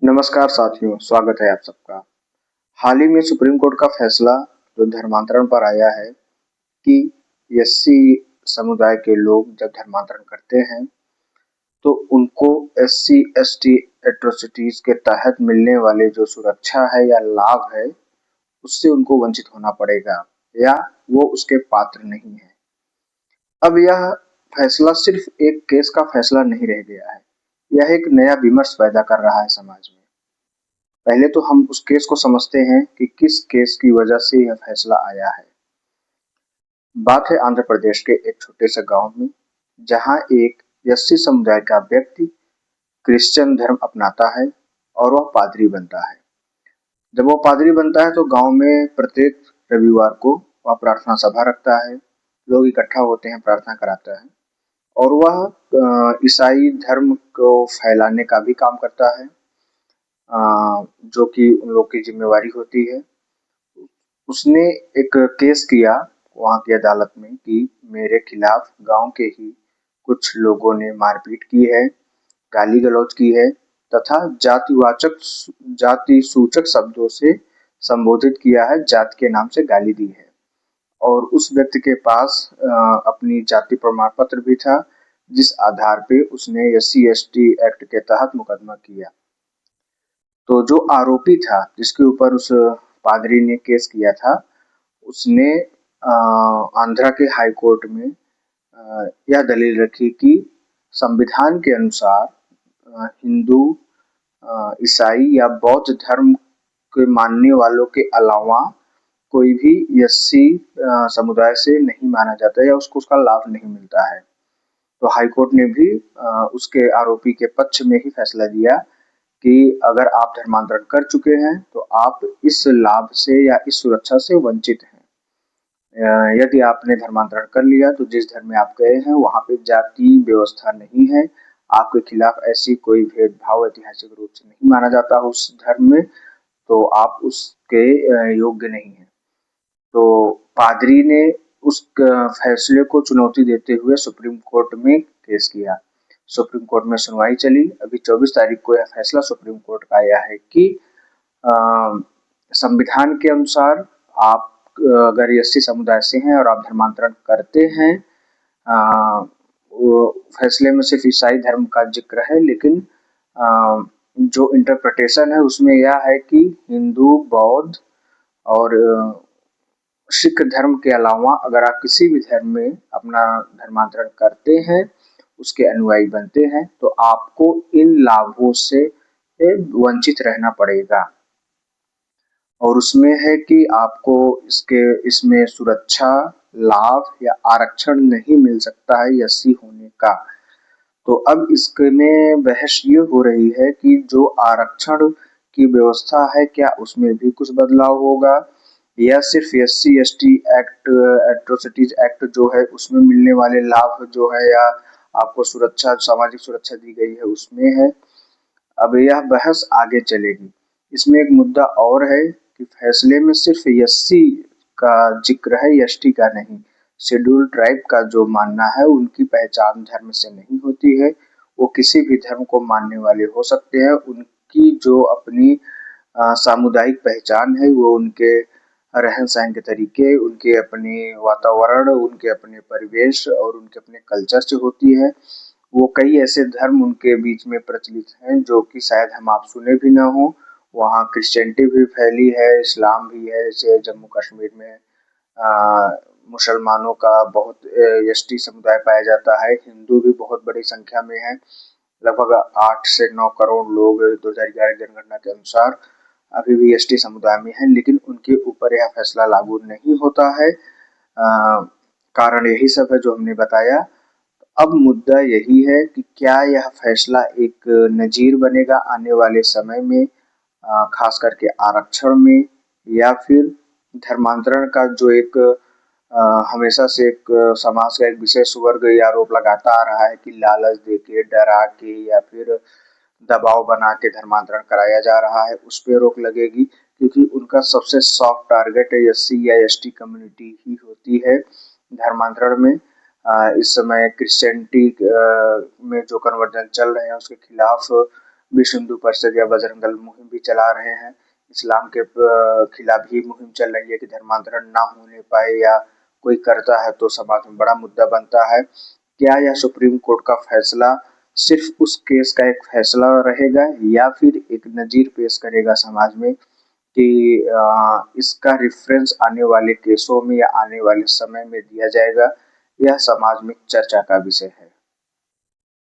नमस्कार साथियों, स्वागत है आप सबका। हाल ही में सुप्रीम कोर्ट का फैसला जो धर्मांतरण पर आया है कि एससी समुदाय के लोग जब धर्मांतरण करते हैं तो उनको एससी एसटी एट्रोसिटीज के तहत मिलने वाले जो सुरक्षा है या लाभ है उससे उनको वंचित होना पड़ेगा या वो उसके पात्र नहीं है। अब यह फैसला सिर्फ एक केस का फैसला नहीं रह गया है, यह एक नया विमर्श पैदा कर रहा है समाज में। पहले तो हम उस केस को समझते हैं कि किस केस की वजह से यह फैसला आया है। बात है आंध्र प्रदेश के एक छोटे से गांव में, जहां एक एससी समुदाय का व्यक्ति क्रिश्चियन धर्म अपनाता है और वह पादरी बनता है। जब वह पादरी बनता है तो गांव में प्रत्येक रविवार को वह प्रार्थना सभा रखता है। लोग इकट्ठा होते हैं, प्रार्थना कराता है और वह ईसाई धर्म को फैलाने का भी काम करता है, जो कि उन लोग की जिम्मेवारी होती है। उसने एक केस किया वहाँ की अदालत में कि मेरे खिलाफ गांव के ही कुछ लोगों ने मारपीट की है, गाली-गलौज की है तथा जाति सूचक शब्दों से संबोधित किया है, जात के नाम से गाली दी है। और उस व्यक्ति के पास अपनी जाति प्रमाण पत्र भी था, जिस आधार पे उसने एससी एसटी एक्ट के तहत मुकदमा किया। तो जो आरोपी था जिसके ऊपर उस पादरी ने केस किया था, उसने आंध्रा के हाई कोर्ट में यह दलील रखी कि संविधान के अनुसार हिंदू, ईसाई या बौद्ध धर्म के मानने वालों के अलावा कोई भी एससी समुदाय से नहीं माना जाता या उसको उसका लाभ नहीं मिलता है। तो हाई कोर्ट ने भी उसके आरोपी के पक्ष में ही फैसला दिया कि अगर आप धर्मांतरण कर चुके हैं तो आप इस लाभ से या इस सुरक्षा से वंचित हैं। यदि आपने धर्मांतरण कर लिया तो जिस धर्म में आप गए हैं वहाँ पे जाति व्यवस्था नहीं है, आपके खिलाफ ऐसी कोई भेदभाव ऐतिहासिक रूप से नहीं माना जाता उस धर्म में, तो आप उसके योग्य नहीं हैं। तो पादरी ने उस फैसले को चुनौती देते हुए सुप्रीम कोर्ट में केस किया। सुप्रीम कोर्ट में सुनवाई चली। अभी 24 तारीख को यह फैसला सुप्रीम कोर्ट का आया है कि अ, संविधान के अनुसार आप अगर एससी समुदाय से हैं और आप धर्मांतरण करते हैं, अ, वो फैसले में सिर्फ ईसाई धर्म का जिक्र है, लेकिन जो इंटरप्रिटेशन है उसमें यह है कि हिंदू, बौद्ध और सिख धर्म के अलावा अगर आप किसी भी धर्म में अपना धर्मांतरण करते हैं, उसके अनुयायी बनते हैं, तो आपको इन लाभों से वंचित रहना पड़ेगा। और उसमें है कि आपको इसमें सुरक्षा, लाभ या आरक्षण नहीं मिल सकता है एससी होने का। तो अब इसमें बहस ये हो रही है कि जो आरक्षण की व्यवस्था है, क्या उसमें भी कुछ बदलाव होगा या सिर्फ SC ST act, atrocities act जो है उसमें मिलने वाले लाभ जो है या आपको सुरक्षा, सामाजिक सुरक्षा दी गई है उसमें है। अब यह बहस आगे चलेगी। इसमें एक मुद्दा और है कि फैसले में सिर्फ एससी का जिक्र है, एसटी का नहीं। शेड्यूल ट्राइब का जो मानना है उनकी पहचान धर्म से नहीं होती है, वो किसी भी धर्म को मानने वाले हो सकते हैं। उनकी जो अपनी सामुदायिक पहचान है वो उनके रहन-सहन के तरीके, उनके अपने वातावरण, उनके अपने परिवेश और उनके अपने कल्चर से होती है। वो कई ऐसे धर्म उनके बीच में प्रचलित हैं जो कि शायद हम आप सुने भी ना हो। वहाँ क्रिश्चियनिटी भी फैली है, इस्लाम भी है, जैसे जम्मू कश्मीर में मुसलमानों का बहुत एसटी समुदाय पाया जाता है। हिंदू भी बहुत बड़ी संख्या में है, लगभग 8 से 9 करोड़ लोग 2011 की जनगणना के अनुसार अभी भी एसटी समुदाय में हैं, लेकिन उनके ऊपर यह फैसला लागू नहीं होता है। कारण यही सब है जो हमने बताया। अब मुद्दा यही है कि क्या यह फैसला एक नज़ीर बनेगा आने वाले समय में, खास करके आरक्षण में, या फिर धर्मांतरण का जो एक हमेशा से एक समाज का एक विशेष वर्ग ये आरोप लगाता आ रहा है कि लालच देके, डरा के या फिर दबाव बना के धर्मांतरण कराया जा रहा है, उस पे रोक लगेगी, क्योंकि उनका सबसे सॉफ्ट टारगेट एससी या एसटी कम्युनिटी ही होती है धर्मांतरण में। इस समय क्रिश्चियनिटी में जो कन्वर्जन चल रहे हैं उसके खिलाफ विश्व हिंदू परिषद या बजरंग दल मुहिम भी चला रहे हैं। इस्लाम के खिलाफ भी मुहिम चल रही है कि धर्मांतरण ना होने पाए, या कोई करता है तो समाज में बड़ा मुद्दा बनता है। क्या यह सुप्रीम कोर्ट का फैसला सिर्फ उस केस का एक फैसला रहेगा, या फिर एक नज़ीर पेश करेगा समाज में कि इसका रेफरेंस आने वाले केसों में या आने वाले समय में दिया जाएगा? यह समाज में चर्चा का विषय है।